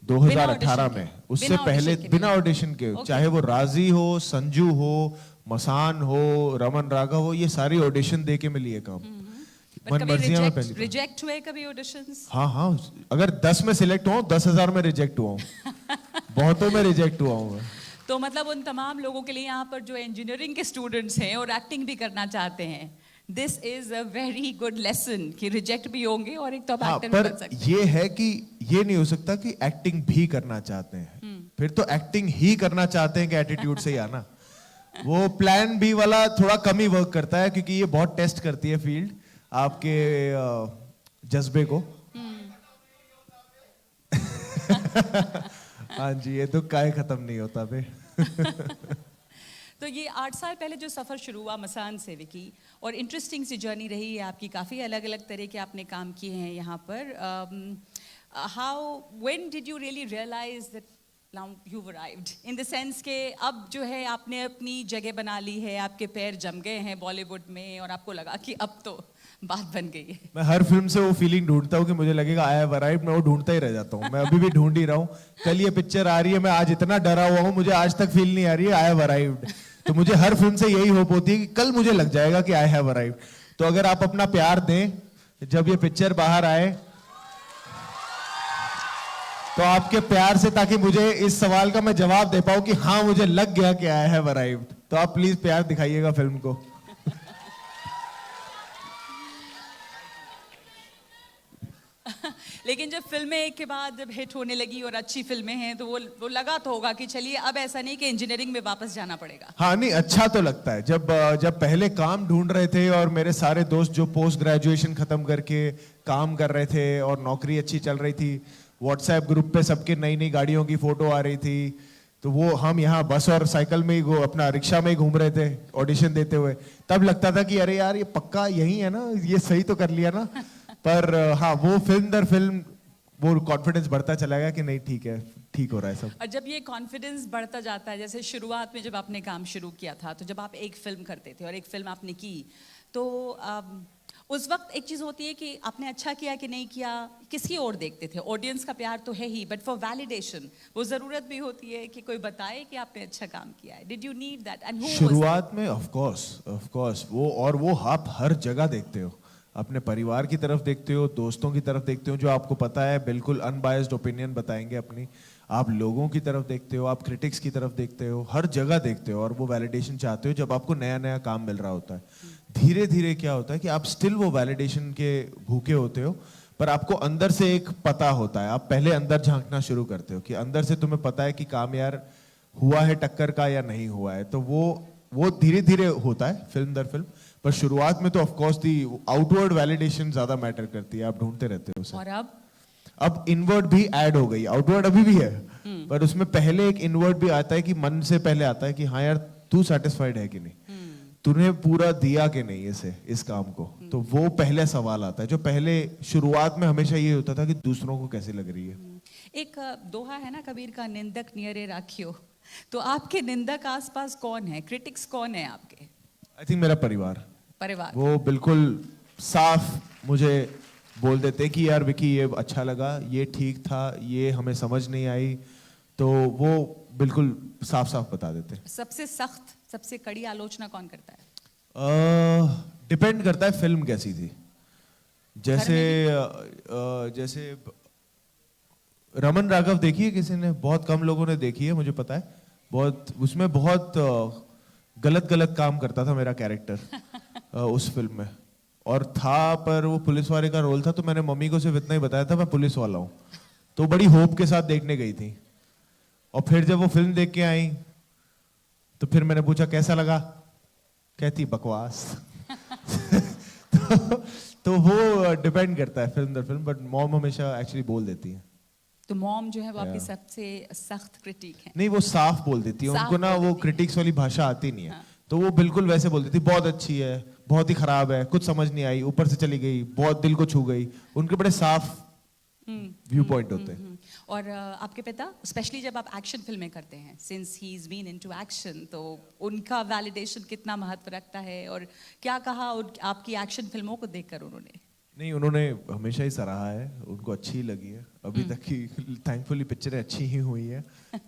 2018 में। उससे पहले बिना ऑडिशन के, चाहे वो राजी हो, संजू हो, मसान हो, रमन राघव हो, ये सारी ऑडिशन दे के मिली है काम। मन मर्जियां में पहली रिजेक्ट हुए कभी ऑडिशंस? हाँ, अगर 10 में सिलेक्ट हुआ, 10,000 में रिजेक्ट हुआ हूँ। बहुतों में रिजेक्ट हुआ हूँ। तो मतलब उन तमाम लोगों के लिए यहाँ पर जो इंजीनियरिंग के स्टूडेंट्स हैं और एक्टिंग भी करना चाहते हैं, this is a very good lesson कि रिजेक्ट भी होंगे और एक तो आप एक्टर भी बन सकते हैं। ये है कि ये नहीं हो सकता कि एक्टिंग भी करना चाहते हैं, फिर तो एक्टिंग ही करना चाहते हैं कि एटीट्यूड से ही आना। वो प्लान बी वाला थोड़ा कम ही वर्क करता है, क्योंकि ये बहुत टेस्ट करती है फील्ड आपके जज्बे को। हाँ जी, ये तो काय खत्म नहीं होता बे। तो ये 8 साल पहले जो सफ़र शुरू हुआ मसान से विकी, और इंटरेस्टिंग सी जर्नी रही है आपकी, काफ़ी अलग अलग तरह के आपने काम किए हैं यहाँ पर. When did you really realize that now you've arrived? In the sense के अब जो है आपने अपनी जगह बना ली है, आपके पैर जम गए हैं बॉलीवुड में, और आपको लगा कि अब तो बात बन गई है. मैं हर फिल्म से वो फीलिंग ढूंढता हूँ कि मुझे लगेगा आई हैव अराइव्ड, मैं वो ढूंढता ही रह जाता हूँ. मैं अभी भी ढूंढ ही रहा हूँ. कल ये पिक्चर आ रही है, मैं आज इतना डरा हुआ हूँ, मुझे आज तक फील नहीं आ रही है आई हैव अराइव्ड. तो मुझे हर फिल्म से यही होप होती है कि कल मुझे लग जाएगा कि आई हैव अराइव्ड. तो अगर आप अपना प्यार दें, जब ये पिक्चर बाहर आए तो आपके प्यार से, ताकि मुझे इस सवाल का मैं जवाब दे पाऊं कि हाँ मुझे लग गया कि आई हैव अराइव्ड, तो आप प्लीज प्यार दिखाइएगा फिल्म को. लेकिन जब फिल्में एक के बाद जब हिट होने लगी और अच्छी फिल्में हैं, तो वो लगा तो होगा कि चलिए अब ऐसा नहीं कि इंजीनियरिंग में वापस जाना पड़ेगा. हाँ नहीं, अच्छा तो लगता है. जब पहले काम ढूंढ रहे थे और मेरे सारे दोस्त जो पोस्ट ग्रेजुएशन खत्म करके काम कर रहे थे और नौकरी अच्छी चल रही थी, व्हाट्सएप ग्रुप पे सबके नई नई गाड़ियों की फोटो आ रही थी, तो वो हम यहाँ बस और साइकिल में ही अपना रिक्शा में ही घूम रहे थे ऑडिशन देते हुए. तब लगता था कि अरे यार ये पक्का यही है ना, ये सही तो कर लिया ना. पर हाँ, वो फिल्म दर फिल्म वो कॉन्फिडेंस बढ़ता चला गया कि नहीं ठीक है, ठीक हो रहा है सब. और जब ये कॉन्फिडेंस बढ़ता जाता है, जैसे शुरुआत में जब आपने काम शुरू किया था, तो जब आप एक फिल्म करते थे और एक फिल्म आपने की, तो उस वक्त एक चीज़ होती है कि आपने अच्छा किया कि नहीं किया, किसकी ओर देखते थे. ऑडियंस का प्यार तो है ही, बट फॉर वैलिडेशन वो ज़रूरत भी होती है कि कोई बताए कि आपने अच्छा काम किया है. Did you need that? And शुरुआत में ऑफ कोर्स वो आप हर जगह देखते हो. अपने परिवार की तरफ देखते हो, दोस्तों की तरफ देखते हो जो आपको पता है बिल्कुल अनबायस्ड ओपिनियन बताएंगे अपनी. आप लोगों की तरफ देखते हो, आप क्रिटिक्स की तरफ देखते हो, हर जगह देखते हो, और वो वैलिडेशन चाहते हो जब आपको नया नया काम मिल रहा होता है. धीरे धीरे क्या होता है कि आप स्टिल वो वैलिडेशन के भूखे होते हो, पर आपको अंदर से एक पता होता है. आप पहले अंदर झांकना शुरू करते हो कि अंदर से तुम्हें पता है कि काम यार हुआ है टक्कर का या नहीं हुआ है. तो वो धीरे धीरे होता है फिल्म दर फिल्म. पर शुरुआत में तो of course the outward validation ज्यादा मैटर करती है, आप ढूंढते रहते हो उसे. और अब इनवर्ड भी ऐड हो गई. आउटवर्ड अभी भी है, पर उसमें पहले एक इनवर्ड भी आता है कि मन से पहले आता है कि हाँ यार तू सेटिस्फाइड है कि नहीं, तूने पूरा दिया कि नहीं इस काम को. तो वो पहले सवाल आता है, जो पहले शुरुआत में हमेशा ये होता था कि दूसरों को कैसी लग रही है. एक दोहा है ना कबीर का, निंदक नियरे राखियो. तो आपके निंदक आसपास कौन है, क्रिटिक्स कौन है आपके? आई थिंक मेरा परिवार. वो बिल्कुल साफ मुझे बोल देते कि यार विकी ये अच्छा लगा, ये ठीक था, ये हमें समझ नहीं आई, तो वो बिल्कुल साफ साफ बता देते. सबसे सख्त, सबसे कड़ी आलोचना कौन करता है? डिपेंड करता है फिल्म कैसी थी. जैसे रमन राघव देखी है किसी ने? बहुत कम लोगों ने देखी है, मुझे पता है. उसमें बहुत गलत काम करता था मेरा कैरेक्टर उस फिल्म में, और था पर वो पुलिस वाले का रोल था, तो मैंने मम्मी को सिर्फ इतना ही बताया था मैं पुलिस वाला हूँ. तो बड़ी होप के साथ देखने गई थी, और फिर जब वो फिल्म देख के आई तो फिर मैंने पूछा कैसा लगा, कहती बकवास. तो वो डिपेंड करता है फिल्म दर फिल्म, बट मॉम हमेशा एक्चुअली बोल देती है. तो मॉम जो है वो आपकी सबसे सख्त क्रिटिक है? नहीं, वो साफ बोल देती है. उनको ना वो क्रिटिक्स वाली भाषा आती नहीं है. हाँ. तो वो बिल्कुल वैसे बोल देती, बहुत अच्छी है, बहुत ही खराब है, कुछ समझ नहीं आई, ऊपर से चली गई, बहुत दिल को छू गई. उनके बड़े साफ व्यू पॉइंट होते हैं. और आपके पिता, स्पेशली जब आप एक्शन फिल्में करते हैं, since he is been into action, तो उनका वैलिडेशन कितना महत्व रखता है, और क्या कहा आपकी एक्शन फिल्मों को देखकर उन्होंने? नहीं, उन्होंने हमेशा ही सराहा है, उनको अच्छी लगी है अभी तक की. थैंकफुली पिक्चरें अच्छी ही हुई है.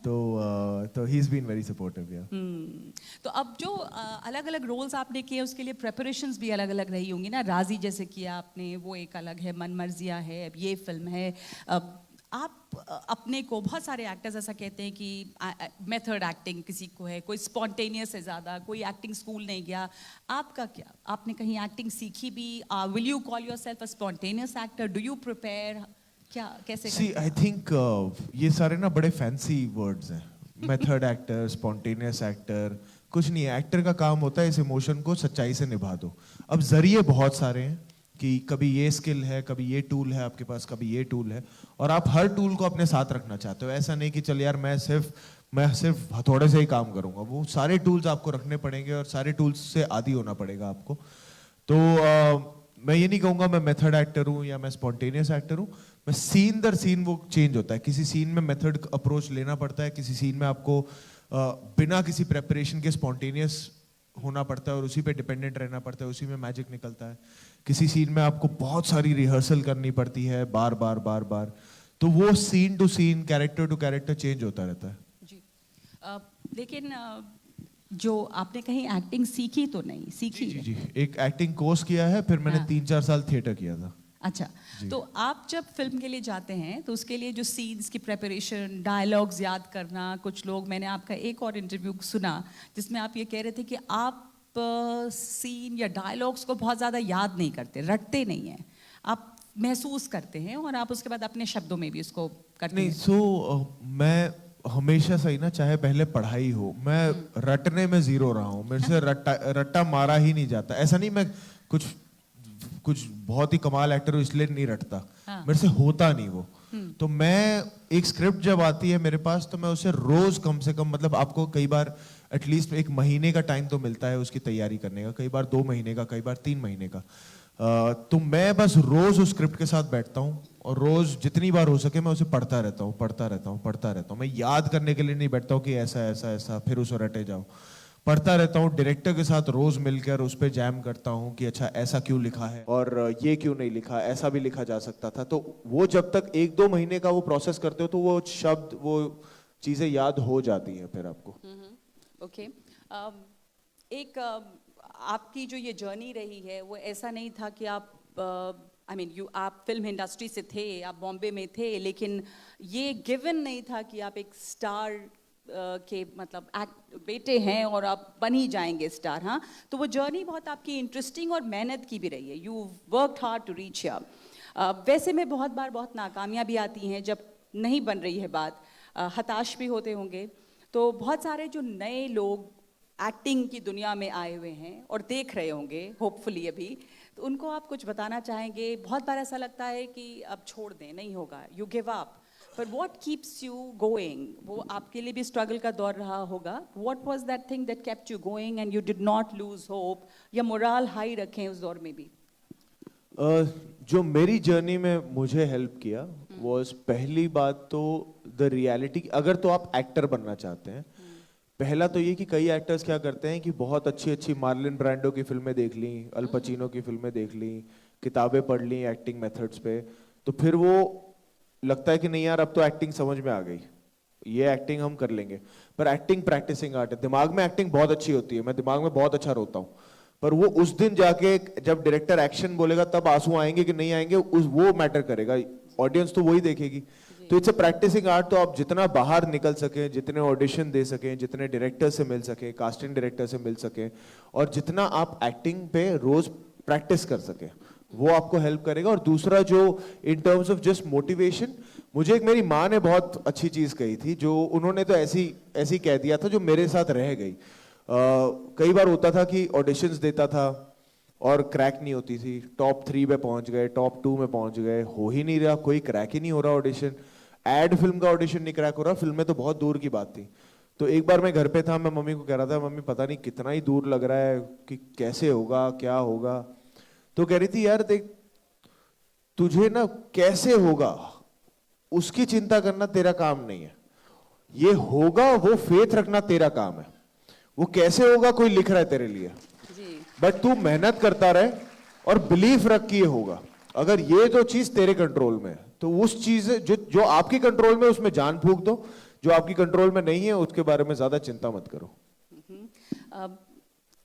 तो he is been very supportive. या तो अब जो अलग अलग रोल्स आपने किए उसके लिए प्रेपरेशंस भी अलग अलग रही होंगी ना. राजी जैसे किया आपने, वो एक अलग है, मन मर्जिया है, अब ये फिल्म है. आप अपने को, बहुत सारे एक्टर्स ऐसा कहते हैं कि मेथड एक्टिंग किसी को है, कोई स्पॉन्टेनियस है ज़्यादा, कोई एक्टिंग स्कूल नहीं गया. आपका क्या, आपने कहीं एक्टिंग सीखी भी? Will you call yourself a spontaneous actor? Do you prepare? क्या, कैसे? सी आई थिंक ये सारे ना बड़े फैंसी वर्ड्स हैं. मेथड एक्टर, स्पॉन्टेनियस एक्टर, कुछ नहीं है. एक्टर का काम होता है इस इमोशन को सच्चाई से निभा दो. अब जरिए बहुत सारे हैं कि कभी ये स्किल है, कभी ये टूल है आपके पास, कभी ये टूल है, और आप हर टूल को अपने साथ रखना चाहते हो। ऐसा नहीं कि चल यार मैं सिर्फ हथौड़े से ही काम करूंगा। वो सारे टूल्स आपको रखने पड़ेंगे और सारे टूल्स से आदी होना पड़ेगा आपको। तो मैं ये नहीं कहूँगा मैं मेथड एक्टर हूँ या मैं स्पॉन्टेनियस एक्टर हूँ। मैं सीन दर सीन वो चेंज होता है। किसी सीन में मेथड अप्रोच लेना पड़ता है, किसी सीन में आपको बिना किसी प्रेपरेशन के स्पॉन्टेनियस होना पड़ता है और उसी पे डिपेंडेंट रहना पड़ता है, उसी में मैजिक निकलता है। किसी सीन में आपको बहुत सारी रिहर्सल करनी पड़ती है बार बार बार बार। तो वो scene to scene, character to character change होता रहता है जी। लेकिन जो आपने कहीं एक्टिंग सीखी तो नहीं सीखी? जी जी, एक एक्टिंग कोर्स किया है, फिर मैंने 3-4 साल थिएटर किया था। अच्छा, तो आप जब फिल्म के लिए जाते हैं तो उसके लिए जो सीन्स की प्रेपरेशन, डायलॉग्स याद करना, कुछ लोग, मैंने आपका एक और इंटरव्यू सुना जिसमें आप ये कह रहे थे कि आप सीन या डायलॉग्स को बहुत ज़्यादा याद नहीं करते, रटते नहीं हैं, आप महसूस करते हैं और आप उसके बाद अपने शब्दों में भी उसको करते नहीं, हैं। मैं हमेशा सही ना, चाहे पहले पढ़ाई हो, मैं रटने में जीरो रहा हूँ। मेरे से रट्टा मारा ही नहीं जाता। ऐसा नहीं मैं कुछ बहुत ही कमाल एक्टर हूँ इसलिए नहीं रटता, मेरे से होता नहीं वो। तो मैं एक स्क्रिप्ट जब आती है मेरे पास तो मैं उसे रोज कम से कम, मतलब आपको कई बार एटलीस्ट 1 महीने का टाइम तो मिलता है उसकी तैयारी करने का, कई बार 2 महीने का, कई बार 3 महीने का। तो मैं बस रोज उस स्क्रिप्ट के साथ बैठता हूँ और रोज जितनी बार हो सके मैं उसे पढ़ता रहता हूँ। मैं याद करने के लिए नहीं बैठता हूँ कि ऐसा ऐसा ऐसा फिर उसे रटे जाओ। पढ़ता रहता हूँ, डायरेक्टर के साथ रोज मिलकर उस पर जैम करता हूँ कि अच्छा ऐसा क्यों लिखा है और ये क्यों नहीं लिखा, ऐसा भी लिखा जा सकता था। तो वो जब तक 1-2 महीने का वो प्रोसेस करते हो तो वो शब्द, वो चीजें याद हो जाती हैं फिर आपको। ओके। एक आपकी जो ये जर्नी रही है वो ऐसा नहीं था कि आप आप फिल्म इंडस्ट्री से थे, आप बॉम्बे में थे, लेकिन ये गिवन नहीं था कि आप एक स्टार के बेटे हैं और आप बन ही जाएंगे स्टार। हाँ, तो वो जर्नी बहुत आपकी इंटरेस्टिंग और मेहनत की भी रही है। You worked hard to reach here. वैसे में बहुत बार बहुत नाकामियाँ भी आती हैं जब नहीं बन रही है बात, हताश भी होते होंगे। तो बहुत सारे जो नए लोग एक्टिंग की दुनिया में आए हुए हैं और देख रहे होंगे होपफुली अभी, तो उनको आप कुछ बताना चाहेंगे? बहुत बार ऐसा लगता है कि अब छोड़ दें, नहीं होगा, you give up, but what keeps you going? वो आपके लिए भी स्ट्रगल का दौर रहा होगा। What was that thing that kept you going and you did not lose hope? या मोराल हाई रखें उस दौर में भी? जो मेरी जर्नी में मुझे हेल्प किया was, पहली बात तो द रियलिटी। अगर तो आप एक्टर बनना चाहते हैं, पहला तो ये कि कई एक्टर्स क्या करते हैं कि बहुत अच्छी अच्छी मार्लिन ब्रांडो की फिल्में देख ली, अल पचिनो की फिल्में देख ली, किताबें पढ़ ली एक्टिंग मेथड्स पे, तो फिर वो लगता है कि नहीं यार अब तो एक्टिंग समझ में आ गई, ये एक्टिंग हम कर लेंगे। पर एक्टिंग प्रैक्टिसिंग आर्ट है। दिमाग में एक्टिंग बहुत अच्छी होती है, मैं दिमाग में बहुत अच्छा रोता हूँ, पर वो उस दिन जाके जब डायरेक्टर एक्शन बोलेगा तब आंसू आएंगे कि नहीं आएंगे, वो मैटर करेगा। ऑडियंस तो वही देखेगी। तो इट्स अ प्रैक्टिसिंग आर्ट। तो आप जितना बाहर निकल सके, जितने ऑडिशन दे सके, जितने डायरेक्टर से मिल सके, कास्टिंग डायरेक्टर से मिल सके, और जितना आप एक्टिंग पे रोज प्रैक्टिस कर सके, वो आपको हेल्प करेगा। और दूसरा जो in terms of just motivation, मुझे एक मेरी माँ ने बहुत अच्छी चीज कही थी, जो उन्होंने तो ऐसी कह दिया था जो मेरे साथ रह गई। कई बार होता था कि ऑडिशंस देता था और क्रैक नहीं होती थी, टॉप 3 पे पहुंच गए, टॉप 2 में पहुंच गए, हो ही नहीं रहा, कोई क्रैक ही नहीं हो रहा ऑडिशन। एड फिल्म का ऑडिशन नहीं क्रैक हो रहा, फिल्म में तो बहुत दूर की बात थी। तो एक बार मैं घर पे था, मैं मम्मी को कह रहा था मम्मी पता नहीं कितना ही दूर लग रहा है, कि कैसे होगा क्या होगा। तो कह रही थी यार देख, तुझे ना कैसे होगा उसकी चिंता करना तेरा काम नहीं है, ये होगा वो फेथ रखना तेरा काम है। वो कैसे होगा कोई लिख रहा है तेरे लिए, बट तू मेहनत करता रहे और बिलीफ रख कि ये होगा। अगर ये तो चीज तेरे कंट्रोल में है तो उस चीज जो आपकी कंट्रोल में उसमें जान फूंक दो, जो आपकी कंट्रोल में नहीं है उसके बारे में ज्यादा चिंता मत करो।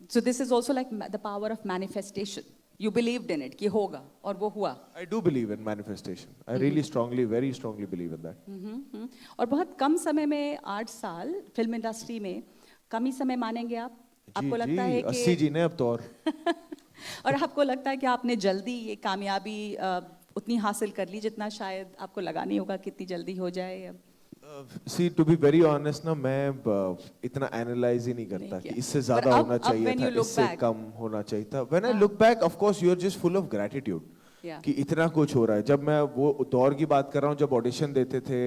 So this is also like the power of manifestation. You believed in it कि होगा और वो हुआ. I do believe in manifestation. I really strongly, very strongly believe in that. और बहुत कम समय में 8 साल फिल्म इंडस्ट्री में, कम ही समय मानेंगे आप? आपको लगता है कि 80 जी ने अब तो और आपको लगता है कि आपने जल्दी ये कामयाबी उतनी हासिल कर ली जितना शायद आपको लगा नहीं होगा कितनी जल्दी हो जाए? सी टू बी वेरी ऑनेस्ट ना, मैं इतना एनालाइज ही नहीं करता कि किया। इससे But ज्यादा अब होना चाहिए when था, you look इससे back- कम होना चाहिए था. When I look back, of course you are just full of gratitude Yeah. कि इतना कुछ हो रहा है. जब मैं वो दौर की बात कर रहा हूँ, जब ऑडिशन देते थे,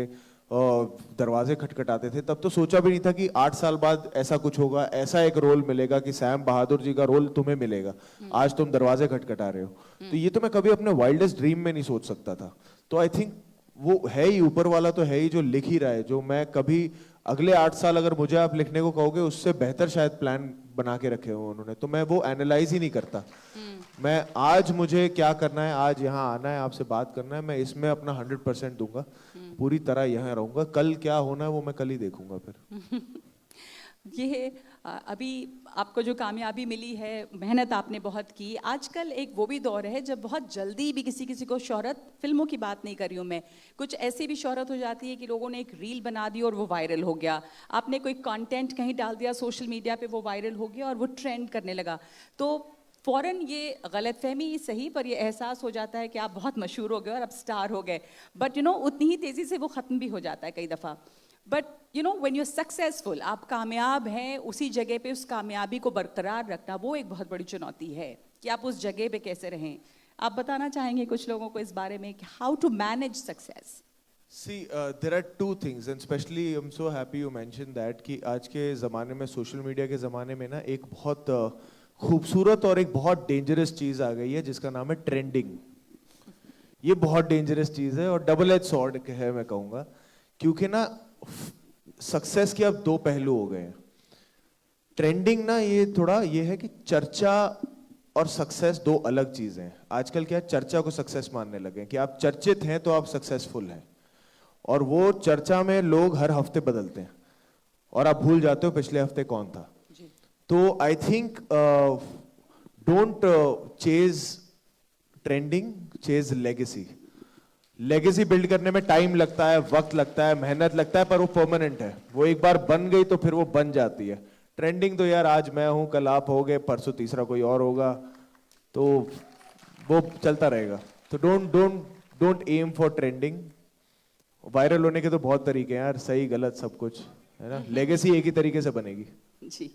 दरवाजे खटखटाते थे, तब तो सोचा भी नहीं था कि 8 साल बाद ऐसा कुछ होगा, ऐसा एक रोल मिलेगा कि सैम बहादुर जी का रोल तुम्हें मिलेगा. आज तुम दरवाजे खटखटा रहे हो. तो ये तो मैं कभी अपने वाइल्डेस्ट ड्रीम में नहीं सोच सकता था. तो आई थिंक वो है ही, ऊपर वाला तो है ही जो लिख ही रहा है. जो मैं कभी अगले 8 साल अगर मुझे आप लिखने को कहोगे, उससे बेहतर शायद प्लान बना के रखे हो उन्होंने. तो मैं वो एनालाइज ही नहीं करता. मैं आज मुझे क्या करना है, आज यहाँ आना है, आपसे बात करना है, मैं इसमें अपना 100% दूंगा, पूरी तरह यहाँ रहूंगा. कल क्या होना है वो मैं कल ही देखूंगा फिर. ये अभी आपको जो कामयाबी मिली है, मेहनत आपने बहुत की. आजकल एक वो भी दौर है जब बहुत जल्दी भी किसी को शोहरत, फिल्मों की बात नहीं कर रही हूँ मैं, कुछ ऐसी भी शोहरत हो जाती है कि लोगों ने एक रील बना दी और वो वायरल हो गया. आपने कोई कंटेंट कहीं डाल दिया सोशल मीडिया पे, वो वायरल हो गया और वो ट्रेंड करने लगा. तो फ़ौरन ये गलतफहमी सही, पर ये एहसास हो जाता है कि आप बहुत मशहूर हो गए और अब स्टार हो गए. बट उतनी ही तेज़ी से वो ख़त्म भी हो जाता है कई दफ़ा. बट व्हेन यू सक्सेसफुल, आप कामयाब हैं, उसी जगह पे उस कामयाबी को बरकरार रखना वो एक बहुत बड़ी चुनौती है कि आप उस जगह पे कैसे रहें. आप बताना चाहेंगे कुछ लोगों को इस बारे में कि how to manage success? See, there are two things, and especially I'm so happy you mentioned that कि आज के ज़माने में, सोशल मीडिया के ज़माने में ना, एक बहुत खूबसूरत और एक बहुत डेंजरस चीज़ आ गई है जिसका नाम है ट्रेंडिंग. ये बहुत डेंजरस चीज़ है और डबल एज सॉर्ड है मैं कहूँगा, क्योंकि ना सक्सेस के अब दो पहलू हो गए हैं. ट्रेंडिंग ना, ये थोड़ा ये है कि चर्चा और सक्सेस दो अलग चीजें हैं. आजकल क्या है, चर्चा को सक्सेस मानने लगे हैं कि आप चर्चित हैं तो आप सक्सेसफुल हैं, और वो चर्चा में लोग हर हफ्ते बदलते हैं और आप भूल जाते हो पिछले हफ्ते कौन था. तो I think don't chase trending, chase legacy. Legacy build करने में टाइम लगता है, वक्त लगता है, मेहनत लगता है, पर वो परमानेंट है. वो एक बार बन गई तो फिर वो बन जाती है. ट्रेंडिंग तो यार आज मैं हूं, कल आप होगे, परसों तीसरा कोई और होगा, तो वो चलता रहेगा. तो don't aim for trending. Viral होने के तो बहुत तरीके हैं यार, सही गलत सब कुछ है ना. लेगेसी एक ही तरीके से बनेगी. जी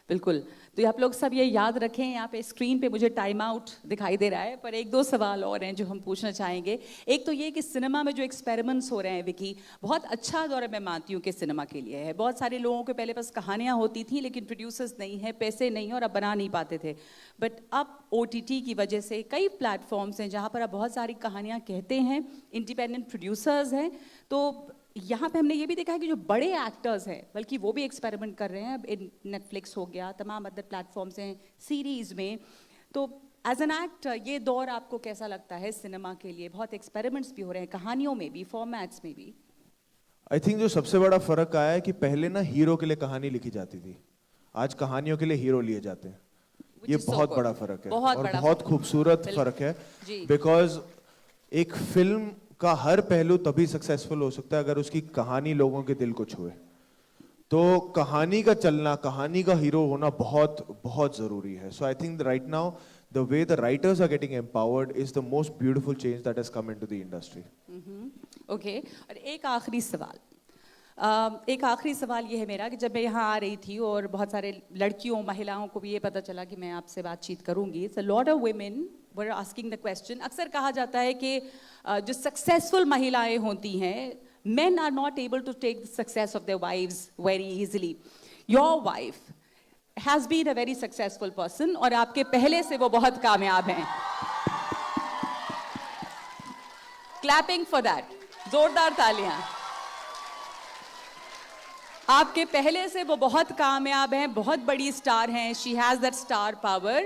बिल्कुल. तो आप लोग सब ये याद रखें. यहाँ पे स्क्रीन पे मुझे टाइम आउट दिखाई दे रहा है, पर एक दो सवाल और हैं जो हम पूछना चाहेंगे. एक तो ये कि सिनेमा में जो एक्सपेरिमेंट्स हो रहे हैं विकी, बहुत अच्छा दौर मैं मानती हूँ कि सिनेमा के लिए है. बहुत सारे लोगों के पहले पास कहानियाँ होती थी लेकिन प्रोड्यूसर्स नहीं है, पैसे नहीं है और अब बना नहीं पाते थे. बट अब OTT की वजह से कई प्लेटफॉर्म्स हैं जहाँ पर आप बहुत सारी कहानियाँ कहते हैं, इंडिपेंडेंट प्रोड्यूसर्स हैं. तो यहाँ पे हमने ये भी देखा है कि जो बड़े एक्टर्स हैं बल्कि वो भी एक्सपेरिमेंट कर रहे हैं. अब नेटफ्लिक्स हो गया, तमाम अदर प्लेटफॉर्म्स हैं सीरीज में. तो एज एन एक्टर ये दौर आपको कैसा लगता है सिनेमा के लिए? बहुत एक्सपेरिमेंट्स भी हो रहे हैं, कहानियों में भी, फॉर्मेट्स में भी. आई थिंक जो सबसे बड़ा फर्क आया है कि पहले ना हीरो के लिए कहानी लिखी जाती थी, आज कहानियों के लिए हीरो लिए जाते हैं. ये is so बहुत good. बड़ा फर्क है बहुत और बड़ा बहुत फर्क है. खूबसूरत फर्क है. जी. बिकॉज एक फिल्म का हर पहलू तभी सक्सेसफुल हो सकता है अगर उसकी कहानी लोगों के दिल को छुए. तो कहानी का चलना, कहानी का हीरो होना बहुत बहुत जरूरी है. So I think right now the way the writers are getting empowered is the most beautiful change that has come into the industry. Okay. और एक आखिरी सवाल. एक आखिरी सवाल ये है मेरा कि जब मैं यहाँ आ रही थी और बहुत सारे लड़कियों, महिलाओं को भी ये पता चला कि मैं आपसे बातचीत करूँगी. So lot of women were asking the question. अक्सर कहा जाता है कि जो सक्सेसफुल महिलाएं होती हैं, men are not able to take the success of their wives very easily. Your wife has been a very successful person और आपके पहले से वो बहुत कामयाब हैं. Clapping for that. जोरदार तालियां. आपके पहले से वो बहुत कामयाब हैं, बहुत बड़ी स्टार हैं. She has that star power.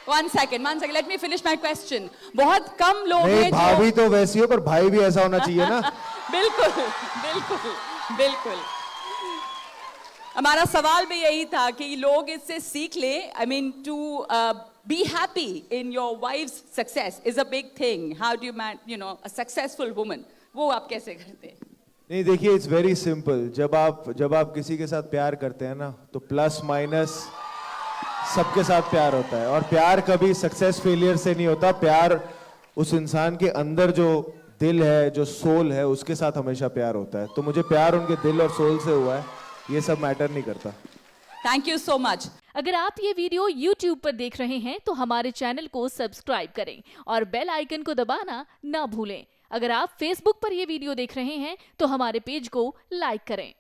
One second, let me finish my question. बहुत कम लोग हैं जो... भाभी तो वैसी हो, पर भाई भी ऐसा होना चाहिए ना. बिल्कुल बिल्कुल बिल्कुल. हमारा सवाल भी यही था कि लोग इससे सीख ले. I mean to be happy in your wife's success is a big thing. How do you a successful woman? वो आप कैसे करते हैं? नहीं देखिए, इट्स वेरी सिंपल. जब आप किसी के साथ प्यार करते हैं ना, तो प्लस माइनस सबके साथ प्यार होता है. और प्यार कभी सक्सेस फेलियर से नहीं होता. प्यार उस इंसान के अंदर जो दिल है, जो सोल है, उसके साथ हमेशा प्यार होता है। तो मुझे प्यार उनके दिल और सोल से हुआ है, ये सब मैटर नहीं करता। Thank you so much. अगर आप ये वीडियो YouTube पर देख रहे हैं तो हमारे चैनल को सब्सक्राइब करें और बेल आइकन को दबाना ना भूलें। अगर आप Facebook पर ये वीडियो देख रहे हैं तो हमारे पेज को लाइक करें।